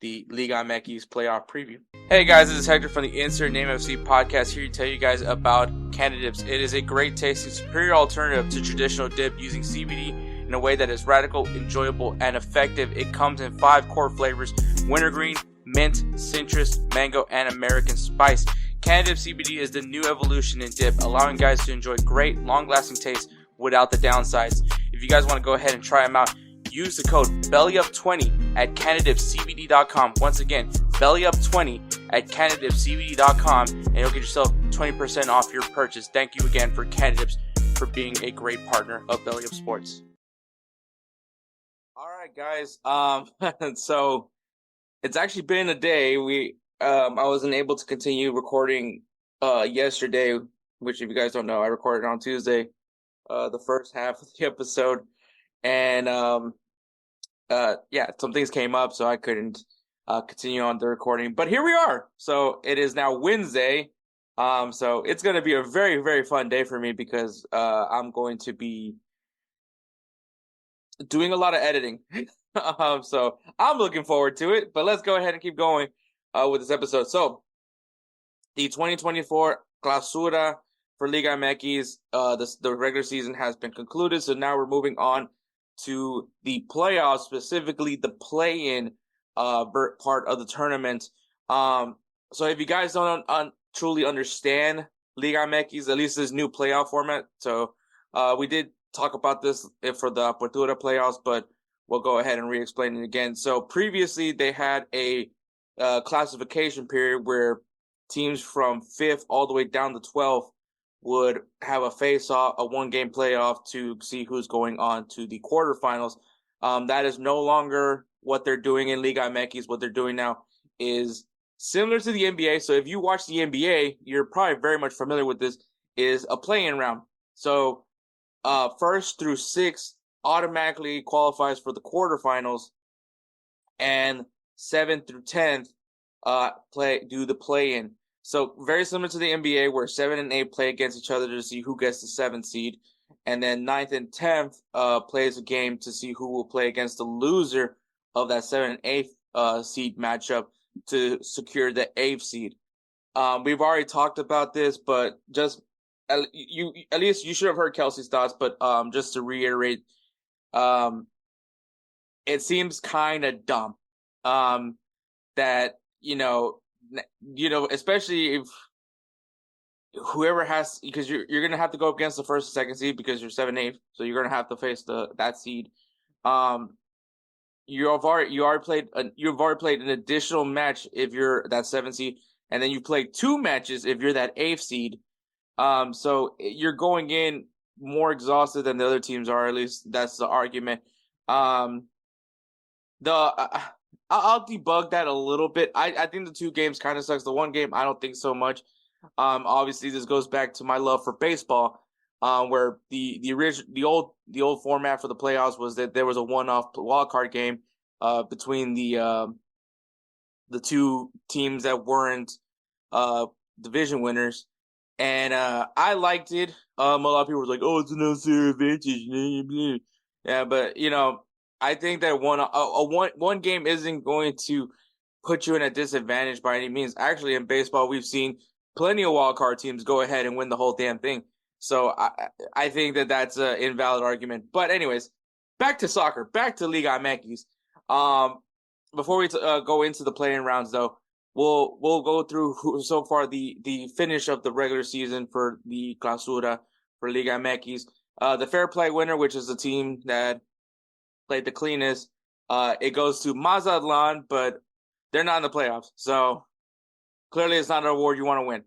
the Liga MX playoff preview. Hey guys, this is Hector from the Insert Name FC podcast, here to tell you guys about Canada Dips. It is a great tasting, superior alternative to traditional dip, using CBD in a way that is radical, enjoyable, and effective. It comes in 5 core flavors: wintergreen, mint, citrus, mango, and American spice. Canada Dip CBD is the new evolution in dip, allowing guys to enjoy great, long-lasting taste without the downsides. If you guys want to go ahead and try them out, use the code BellyUp20 at CanadaDipCBD.com. Once again, BellyUp20 at CanadaDipCBD.com, and you'll get yourself 20% off your purchase. Thank you again for Canada Dips for being a great partner of BellyUpSports. All right, guys. So it's actually been a day. I wasn't able to continue recording yesterday, which, if you guys don't know, I recorded on Tuesday, the first half of the episode. And some things came up, so I couldn't continue on the recording. But here we are. So it is now Wednesday. So it's going to be a very, very fun day for me, because I'm going to be doing a lot of editing. So I'm looking forward to it. But let's go ahead and keep going with this episode. So the 2024 Clausura for Liga MX, the regular season has been concluded. So now we're moving on to the playoffs, specifically the play-in part of the tournament. So if you guys don't truly understand Liga MX, at least this new playoff format, so we did talk about this for the Apertura playoffs, but we'll go ahead and re-explain it again. So previously they had a classification period where teams from 5th all the way down to 12th would have a face-off, a one-game playoff to see who's going on to the quarterfinals. That is no longer what they're doing in Liga MX. What they're doing now is similar to the NBA. So if you watch the NBA, you're probably very much familiar with this, is a play-in round. So 1st through 6th automatically qualifies for the quarterfinals, and 7th through 10th do the play-in. So very similar to the NBA, where 7 and 8 play against each other to see who gets the 7th seed. And then 9th and 10th plays a game to see who will play against the loser of that 7th and 8th seed matchup to secure the 8th seed. We've already talked about this, but just at least you should have heard Kelsey's thoughts. But just to reiterate, it seems kind of dumb that, especially if whoever has, because you're going to have to go up against the 1st and 2nd seed, because you're 7-8, so you're going to have to face that seed. You've already played an additional match if you're that 7th seed, and then you play 2 matches if you're that 8th seed. So you're going in more exhausted than the other teams are. At least that's the argument. I'll debug that a little bit. I think the 2 games kind of sucks. The 1 game, I don't think so much. Obviously this goes back to my love for baseball, where the old format for the playoffs was that there was a one-off wild card game between the 2 teams that weren't division winners, and I liked it. A lot of people were like, "Oh, it's an unfair advantage." Yeah, but I think that one game isn't going to put you in a disadvantage by any means. Actually, in baseball, we've seen plenty of wild card teams go ahead and win the whole damn thing. So I think that that's an invalid argument. But anyways, back to soccer, back to Liga MX. Before we go into the play-in rounds, though, we'll go through so far the finish of the regular season for the Clausura for Liga MX. The fair play winner, which is the team that played the cleanest, it goes to Mazatlan, but they're not in the playoffs, so clearly it's not an award you want to win.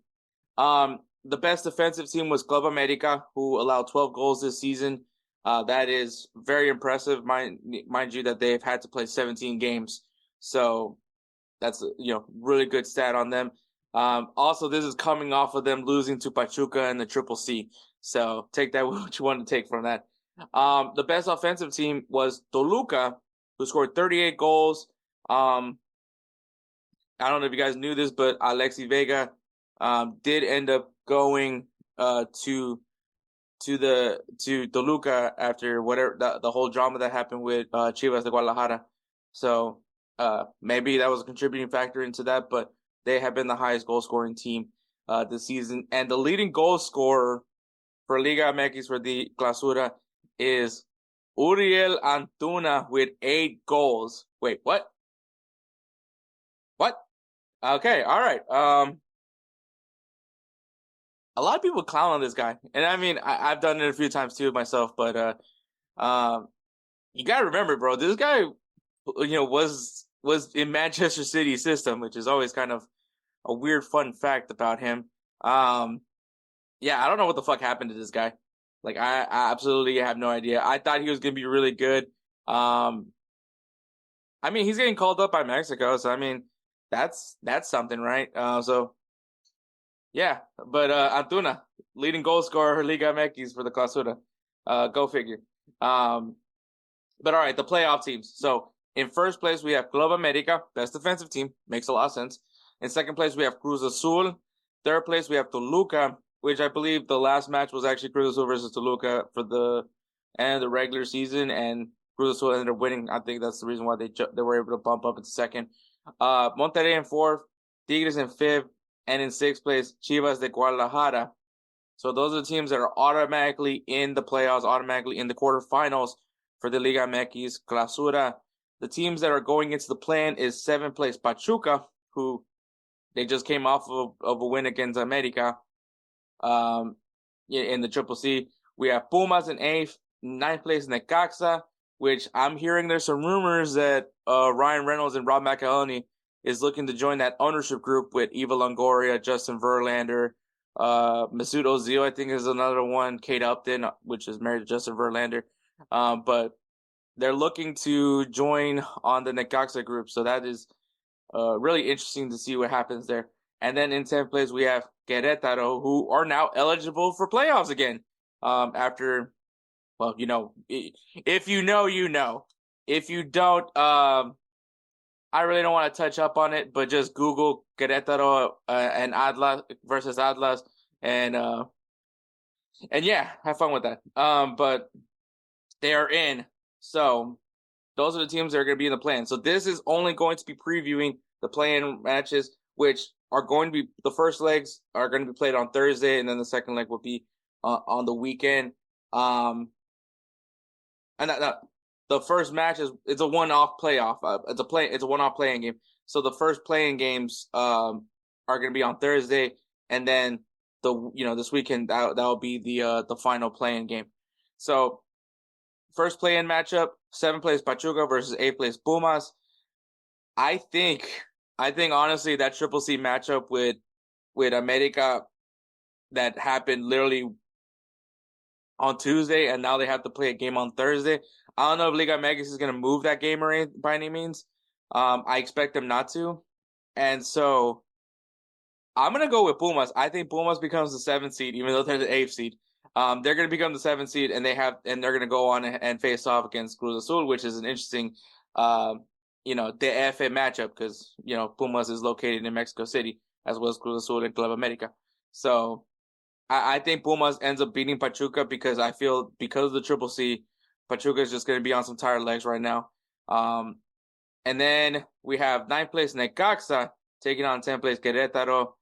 The best defensive team was Club America, who allowed 12 goals this season. That is very impressive, mind you, that they've had to play 17 games. So that's really good stat on them. Also, this is coming off of them losing to Pachuca in the Triple C. So take that what you want to take from that. The best offensive team was Toluca, who scored 38 goals. I don't know if you guys knew this, but Alexi Vega did end up going to Toluca after whatever the whole drama that happened with Chivas de Guadalajara. So maybe that was a contributing factor into that, but they have been the highest goal scoring team this season. And the leading goal scorer for Liga MX for the Clausura is Uriel Antuna with 8 goals. Wait, what? What? Okay, all right. A lot of people clown on this guy, and I mean, I've done it a few times too myself. But you gotta remember, bro, this guy, was in Manchester City system, which is always kind of a weird fun fact about him. Yeah, I don't know what the fuck happened to this guy. Like, I absolutely have no idea. I thought he was gonna be really good. I mean, he's getting called up by Mexico, so I mean, that's something, right? So yeah, but Antuna, leading goal scorer, Liga MX for the Clausura. Go figure. But all right, the playoff teams. So in first place, we have Club America, best defensive team. Makes a lot of sense. In second place, we have Cruz Azul. Third place, we have Toluca, which I believe the last match was actually Cruz Azul versus Toluca for the end of the regular season, and Cruz Azul ended up winning. I think that's the reason why they were able to bump up into second. Monterrey in fourth, Tigres in fifth, and in sixth place, Chivas de Guadalajara. So those are the teams that are automatically in the playoffs, automatically in the quarterfinals for the Liga MX Clausura. The teams that are going into the plan is seventh place Pachuca, who they just came off of a win against America in the Triple C. We have Pumas in eighth, ninth place Necaxa, which I'm hearing there's some rumors that Ryan Reynolds and Rob McElhenney is looking to join that ownership group with Eva Longoria, Justin Verlander, Mesut Ozil, I think is another one, Kate Upton, which is married to Justin Verlander. But they're looking to join on the Necaxa group, so that is really interesting to see what happens there. And then in 10th place, we have Querétaro, who are now eligible for playoffs again. After, well, if you know, you know. If you don't, I really don't want to touch up on it, but just Google Querétaro and Atlas versus Atlas, and yeah, have fun with that. But they are in, so those are the teams that are going to be in the plan. So this is only going to be previewing the play-in matches, which are going to be, the first legs are going to be played on Thursday, and then the second leg will be on the weekend. And the first match it's a one-off playoff. It's a one-off playing game. So the first playing games are going to be on Thursday, and then this weekend that'll be the final playing game. So first play-in matchup, 7th place Pachuca versus 8th place Pumas. I think honestly that Triple C matchup with America that happened literally on Tuesday, and now they have to play a game on Thursday. I don't know if Liga MX is going to move that game by any means. I expect them not to. And so I'm going to go with Pumas. I think Pumas becomes the 7th seed, even though they're the 8th seed. They're going to become the 7th seed, and they're going to go on and face off against Cruz Azul, which is an interesting, DF matchup because, Pumas is located in Mexico City, as well as Cruz Azul and Club America. So I think Pumas ends up beating Pachuca because I feel because of the Triple C, Pachuca is just going to be on some tired legs right now. And then we have 9th place Necaxa taking on 10th place Querétaro.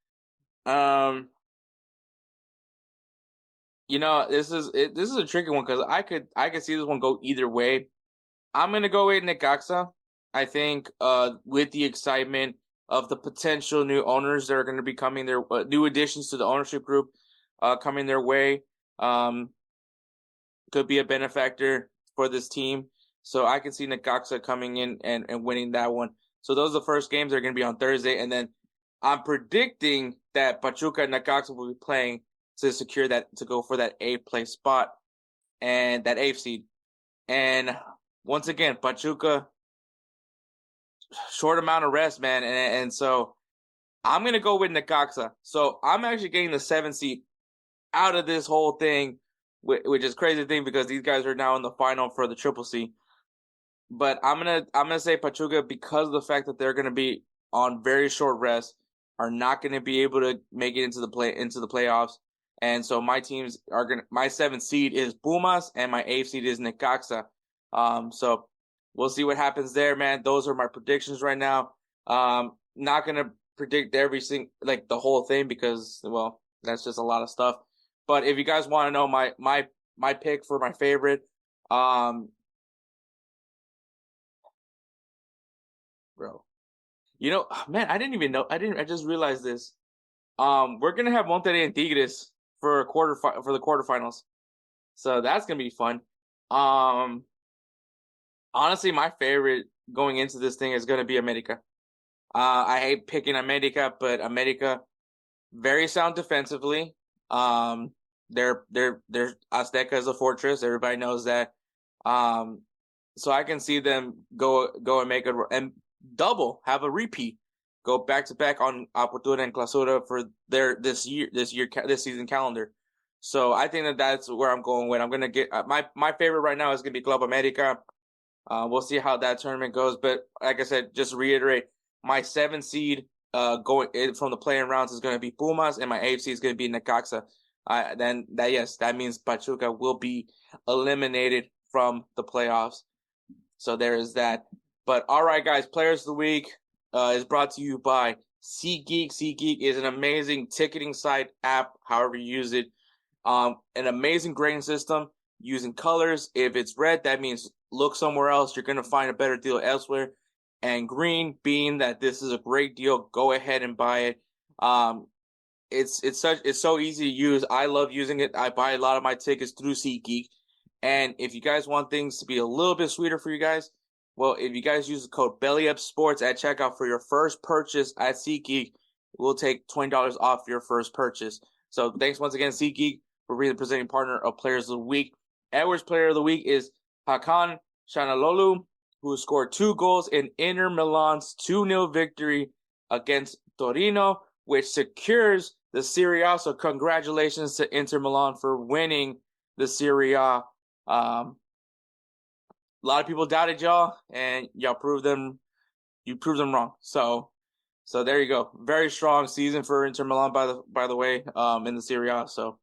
This is a tricky one because I could see this one go either way. I'm going to go with Necaxa. I think with the excitement of the potential new owners that are going to be coming their new additions to the ownership group coming their way. Could be a benefactor for this team. So I can see Necaxa coming in and winning that one. So those are the first games. They're going to be on Thursday. And then I'm predicting that Pachuca and Necaxa will be playing to secure that, to go for that 8th place spot and that 8th seed. And once again, Pachuca, short amount of rest, man. And so I'm going to go with Necaxa. So I'm actually getting the 7th seed out of this whole thing, which is a crazy thing because these guys are now in the final for the Triple C. But I'm gonna say Pachuca, because of the fact that they're gonna be on very short rest, are not gonna be able to make it into the playoffs. And so my 7th seed is Pumas and my 8th seed is Necaxa. So we'll see what happens there, man. Those are my predictions right now. Not gonna predict the whole thing because, well, that's just a lot of stuff. But if you guys want to know my pick for my favorite, bro, man, I just realized this. We're gonna have Monterrey and Tigres for the quarterfinals, so that's gonna be fun. Honestly, my favorite going into this thing is gonna be America. I hate picking America, but America, very sound defensively. They're Azteca is a fortress. Everybody knows that. So I can see them go and make and double, have a repeat, go back to back on Apertura and Clausura for this season calendar. So I think that's where I'm going with. I'm gonna get my favorite right now is gonna be Club America. We'll see how that tournament goes, but like I said, just to reiterate, my 7th seed going in from the playing rounds is going to be Pumas, and my 8th seed is going to be Necaxa. That means Pachuca will be eliminated from the playoffs. So there is that. But all right, guys, Players of the Week is brought to you by SeatGeek. SeatGeek is an amazing ticketing site app, however you use it. An amazing grading system using colors. If it's red, that means look somewhere else. You're going to find a better deal elsewhere. And green, being that this is a great deal, go ahead and buy it. It's so easy to use. I love using it. I buy a lot of my tickets through SeatGeek. And if you guys want things to be a little bit sweeter for you guys, well, if you guys use the code BellyUpSports at checkout for your first purchase at SeatGeek, we'll take $20 off your first purchase. So thanks once again, SeatGeek, for being the presenting partner of Players of the Week. Edwards Player of the Week is Hakan Çalhanoğlu, who scored 2 goals in Inter Milan's 2-0 victory against Torino, which secures the Serie A. So congratulations to Inter Milan for winning the Serie A. A lot of people doubted y'all, and y'all proved them wrong. So there you go. Very strong season for Inter Milan, by the way, in the Serie A. So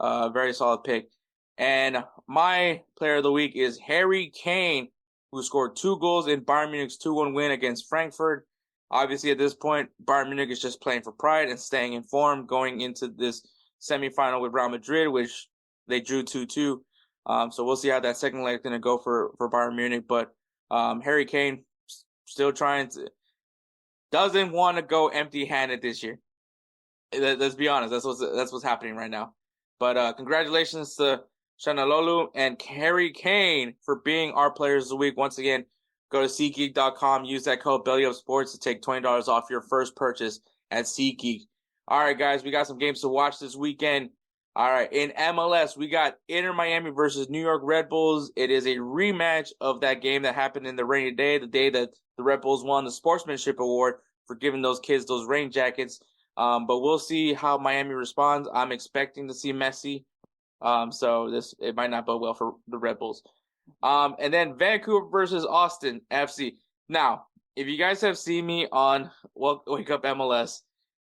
very solid pick. And my Player of the Week is Harry Kane, who scored 2 goals in Bayern Munich's 2-1 win against Frankfurt. Obviously, at this point, Bayern Munich is just playing for pride and staying in form going into this semifinal with Real Madrid, which they drew 2-2. So we'll see how that second leg is going to go for Bayern Munich. But Harry Kane still doesn't want to go empty-handed this year. Let's be honest. That's what's happening right now. But congratulations to Çalhanoğlu and Harry Kane for being our Players of the Week. Once again, go to SeatGeek.com. Use that code BellyUpSports to take $20 off your first purchase at SeatGeek. All right, guys, we got some games to watch this weekend. All right, in MLS, we got Inter Miami versus New York Red Bulls. It is a rematch of that game that happened in the rainy day, the day that the Red Bulls won the Sportsmanship Award for giving those kids those rain jackets. But we'll see how Miami responds. I'm expecting to see Messi. So it might not bode well for the Red Bulls. And then Vancouver versus Austin FC. Now, if you guys have seen me on Wake Up MLS,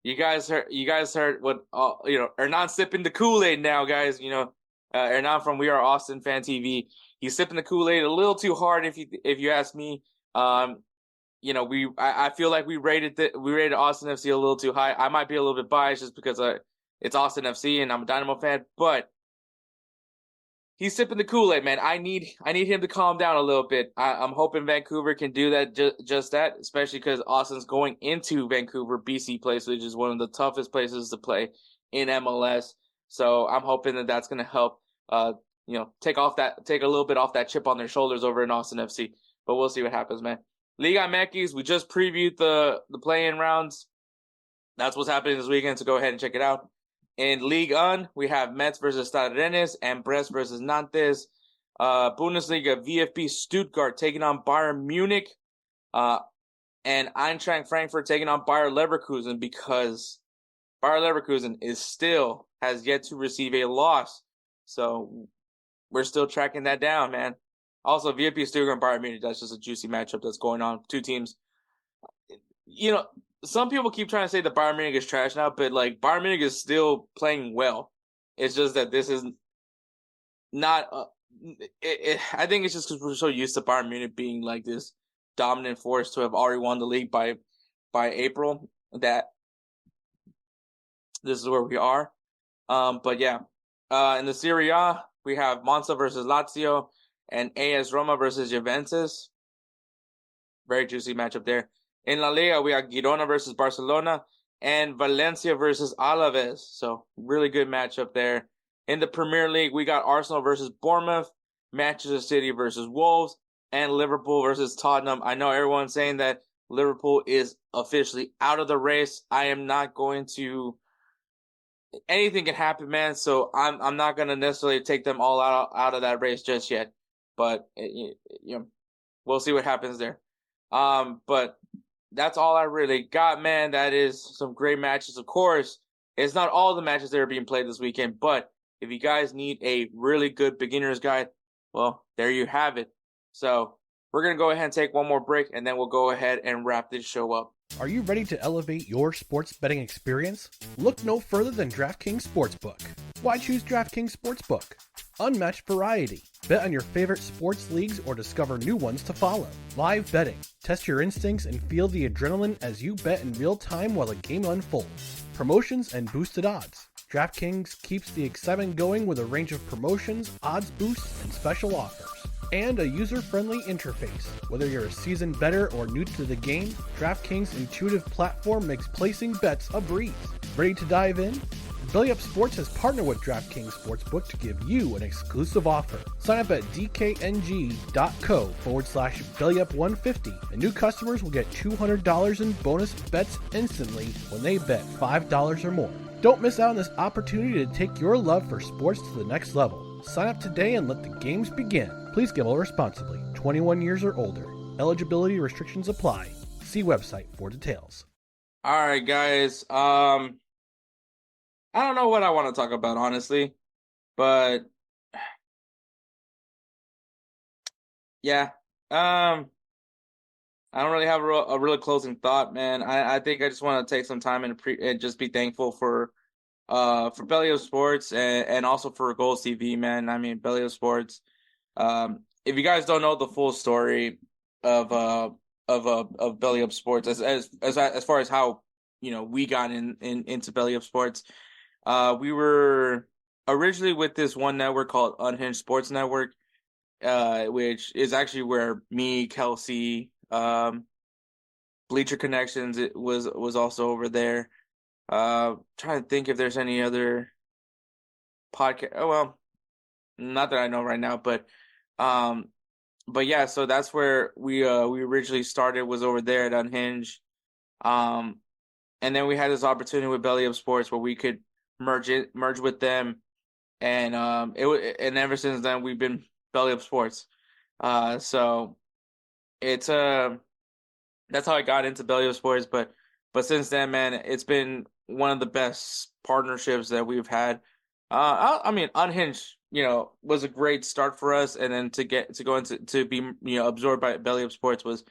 you guys heard what Hernan sipping the Kool-Aid now, guys. Hernan from We Are Austin Fan TV. He's sipping the Kool-Aid a little too hard, if you ask me. I feel like we rated Austin FC a little too high. I might be a little bit biased just because it's Austin FC and I'm a Dynamo fan, but he's sipping the Kool-Aid, man. I need him to calm down a little bit. I'm hoping Vancouver can do that, just that, especially because Austin's going into Vancouver, BC place, which is one of the toughest places to play in MLS. So I'm hoping that that's going to help, take a little bit off that chip on their shoulders over in Austin FC. But we'll see what happens, man. Liga MX, we just previewed the play-in rounds. That's what's happening this weekend, so go ahead and check it out. In Ligue 1, we have Metz versus Stade Rennes and Brest versus Nantes. Bundesliga, VfB Stuttgart taking on Bayern Munich. And Eintracht Frankfurt taking on Bayer Leverkusen, because Bayer Leverkusen has yet to receive a loss. So we're still tracking that down, man. Also, VfB Stuttgart and Bayern Munich, that's just a juicy matchup that's going on. Two teams. Some people keep trying to say that Bayern Munich is trash now, but Bayern Munich is still playing well. It's just that this is not. I think it's just because we're so used to Bayern Munich being like this dominant force to have already won the league by April that this is where we are. But yeah, in the Serie A, we have Monza versus Lazio and AS Roma versus Juventus. Very juicy matchup there. In La Liga, we have Girona versus Barcelona and Valencia versus Alaves. So really good matchup there. In the Premier League, we got Arsenal versus Bournemouth, Manchester City versus Wolves, and Liverpool versus Tottenham. I know everyone's saying that Liverpool is officially out of the race. I am not going to. Anything can happen, man. So I'm not going to necessarily take them all out of that race just yet. But we'll see what happens there. But that's all I really got, man. That is some great matches. Of course, it's not all the matches that are being played this weekend, but if you guys need a really good beginner's guide, well, there you have it. So we're going to go ahead and take one more break, and then we'll go ahead and wrap this show up. Are you ready to elevate your sports betting experience? Look no further than DraftKings Sportsbook. Why choose DraftKings Sportsbook? Unmatched variety. Bet on your favorite sports leagues or discover new ones to follow. Live betting. Test your instincts and feel the adrenaline as you bet in real time while the game unfolds. Promotions and boosted odds. DraftKings keeps the excitement going with a range of promotions, odds boosts, and special offers. And a user-friendly interface. Whether you're a seasoned bettor or new to the game, DraftKings' intuitive platform makes placing bets a breeze. Ready to dive in? BellyUpSports has partnered with DraftKings Sportsbook to give you an exclusive offer. Sign up at dkng.co/BellyUp150 and new customers will get $200 in bonus bets instantly when they bet $5 or more. Don't miss out on this opportunity to take your love for sports to the next level. Sign up today and let the games begin. Please gamble responsibly. 21 years or older. Eligibility restrictions apply. See website for details. All right, guys. I don't know what I want to talk about, honestly, but yeah. I don't really have a really closing thought, man. I think I just want to take some time and just be thankful for BellyUpSports and also for GolzTV, man. I mean, BellyUpSports. If you guys don't know the full story of BellyUpSports, as far as how we got into BellyUpSports, we were originally with this one network called Unhinged Sports Network, which is actually where me, Kelsey, Bleacher Connections, it was also over there. Trying to think if there's any other podcast. Oh, well, not that I know right now, but yeah, so that's where we originally started, was over there at Unhinged. And then we had this opportunity with BellyUpSports where we could merge with them, and and ever since then we've been BellyUpSports. So it's that's how I got into BellyUpSports, but since then, man, it's been one of the best partnerships that we've had. I mean, Unhinged, was a great start for us, and then to go into to be absorbed by BellyUpSports was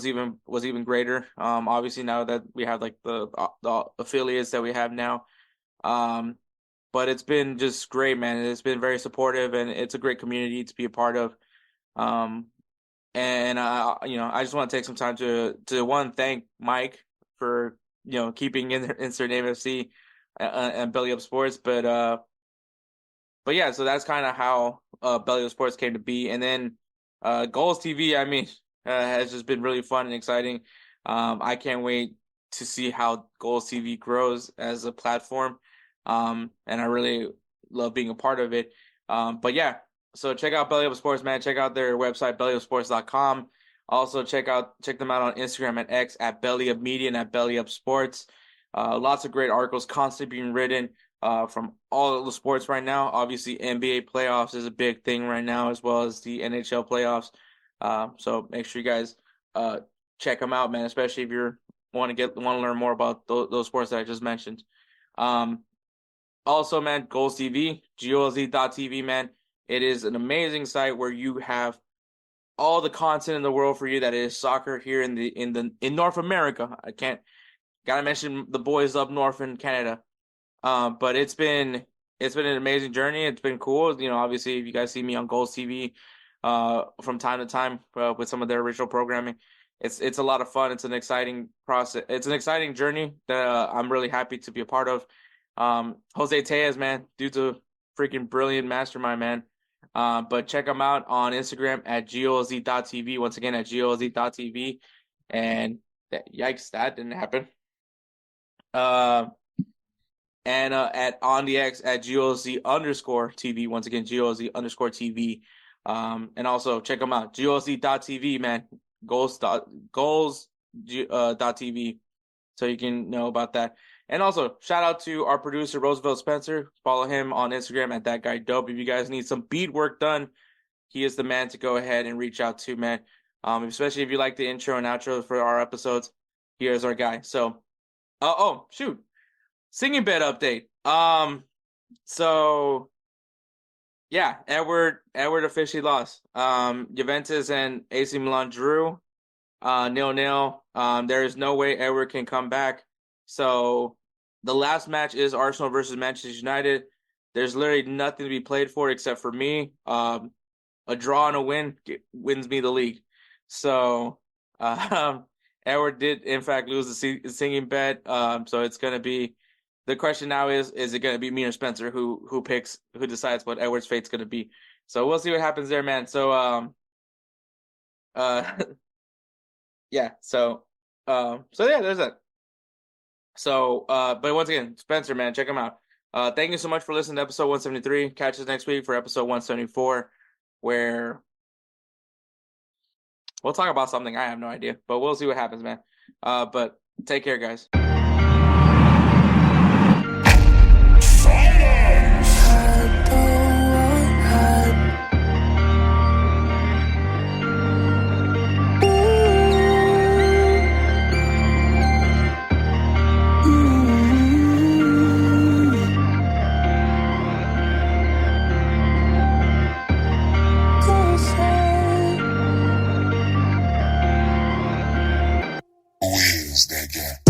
even greater. Obviously now that we have like the affiliates that we have now, but it's been just great, man. It's been very supportive, and it's a great community to be a part of. And I just want to take some time to one, thank Mike for keeping Insert Name FC and BellyUpSports, but yeah, so that's kind of how BellyUpSports came to be. And then GolzTV, I mean, has just been really fun and exciting. I can't wait to see how GolzTV grows as a platform. And I really love being a part of it. But yeah, so check out BellyUpSports, man. Check out their website, BellyUpSports.com. Also check them out on Instagram and X at BellyUpMedia and at BellyUpSports. Lots of great articles constantly being written from all of the sports right now. Obviously, NBA playoffs is a big thing right now, as well as the NHL playoffs. So make sure you guys check them out, man. Especially if you want to learn more about those sports that I just mentioned. Also, man, GolzTV, GolzTV, man. It is an amazing site where you have all the content in the world for you that is soccer here in North America. Gotta mention the boys up north in Canada. But it's been an amazing journey. It's been cool. You know, obviously, if you guys see me on GolzTV from time to time with some of their original programming, it's a lot of fun. It's an exciting process. It's an exciting journey that I'm really happy to be a part of. Jose Tejas, man, dude's a freaking brilliant mastermind, man. But check them out on Instagram at GolzTV. Once again, at GolzTV. And yikes, that didn't happen. And at on the X at GolzTV. Once again, GolzTV. And also check them out, GolzTV, man. Goals.tv. So you can know about that. And also, shout out to our producer, Roosevelt Spencer. Follow him on Instagram at That Guy Dope. If you guys need some beat work done, he is the man to go ahead and reach out to, man. Especially if you like the intro and outro for our episodes, here's our guy. So, shoot. Singing bed update. So, yeah, Edward officially lost. Juventus and AC Milan drew 0-0. There is no way Edward can come back. So the last match is Arsenal versus Manchester United. There's literally nothing to be played for except for me. A draw and a win wins me the league. So Edward did, in fact, lose the singing bet. So it's going to be – the question now is it going to be me or Spencer who decides what Edward's fate's going to be? So we'll see what happens there, man. So yeah. So yeah, there's that. So, but once again, Spencer, man, check him out. Thank you so much for listening to episode 173. Catch us next week for episode 174, where we'll talk about something. I have no idea, but we'll see what happens, man. But take care, guys. Where's that guy?